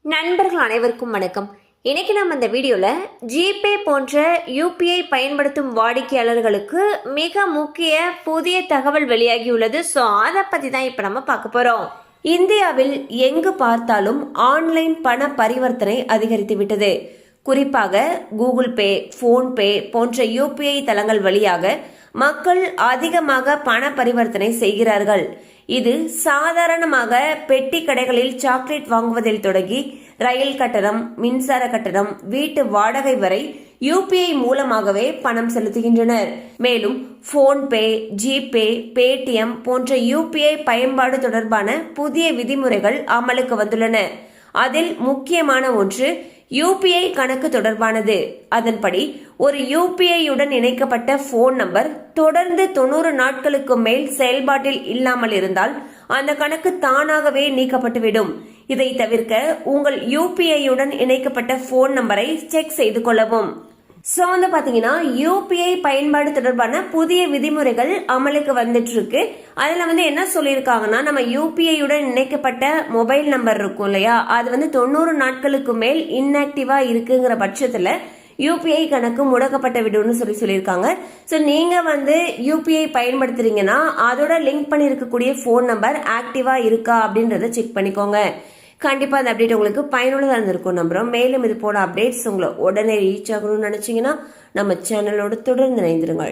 நண்பர்கள் அனைவருக்கும் வணக்கம். இன்னைக்கு நம்ம இந்த வீடியோல ஜிபே போன்ற யூபிஐ பயன்படுத்தும் வாடிக்கையாளர்களுக்கு மிக முக்கிய புதிய தகவல் வெளியாகியுள்ளது. ஸோ அதை பத்தி தான் இப்ப நம்ம பார்க்க போறோம். இந்தியாவில் எங்கு பார்த்தாலும் ஆன்லைன் பண பரிவர்த்தனை அதிகரித்து விட்டது. குறிப்பாக கூகுள் பே, போன்பே போன்ற யூபிஐ தளங்கள் வழியாக மக்கள் அதிகமாக பண பரிவர்த்தனை செய்கிறார்கள். இது சாதாரணமாக பெட்டி கடைகளில் சாக்லேட் வாங்குவதில் தொடங்கி ரயில் கட்டணம், மின்சார கட்டணம், வீட்டு வாடகை வரை யூபிஐ மூலமாகவே பணம் செலுத்துகின்றனர். மேலும் போன்பே, ஜிபே, பேடிஎம் போன்ற யூபிஐ பயன்பாடு தொடர்பான புதிய விதிமுறைகள் அமலுக்கு வந்துள்ளன. அதில் முக்கியமான ஒன்று யூபிஐ கணக்கு தொடர்பானது. அதன்படி ஒரு யூபிஐயுடன் இணைக்கப்பட்ட போன் நம்பர் தொடர்ந்து 90 நாட்களுக்கு மேல் செயல்பாட்டில் இல்லாமல் இருந்தால் அந்த கணக்கு தானாகவே நீக்கப்பட்டுவிடும். இதை தவிர்க்க உங்கள் யூபிஐயுடன் இணைக்கப்பட்ட போன் நம்பரை செக் செய்து கொள்ளவும். ஸோ வந்து பாத்தீங்கன்னா யூபிஐ பயன்பாடு தொடர்பான புதிய விதிமுறைகள் அமலுக்கு வந்துட்டு இருக்கு. அதுல என்ன சொல்லியிருக்காங்கன்னா, நம்ம யூபிஐயுடன் இணைக்கப்பட்ட மொபைல் நம்பர் இருக்கும் இல்லையா, அது 90 நாட்களுக்கு மேல் இன்ஆக்டிவா இருக்குங்கிற பட்சத்துல யூபிஐ கணக்கு முடக்கப்பட்டு விடும்னு சொல்லியிருக்காங்க. ஸோ நீங்க யூபிஐ பயன்படுத்துறீங்கன்னா அதோட லிங்க் பண்ணி இருக்கக்கூடிய போன் நம்பர் ஆக்டிவா இருக்கா அப்படின்றத செக் பண்ணிக்கோங்க. கண்டிப்பா அந்த அப்டேட் உங்களுக்கு பயனுள்ளதாக இருந்திருக்கும் நம்புறோம். மேலும் இது போல அப்டேட்ஸ் உங்களை உடனே ரீச் ஆகணும்னு நினைச்சீங்கன்னா நம்ம சேனலோட தொடர்ந்து இணைந்திருங்கள்.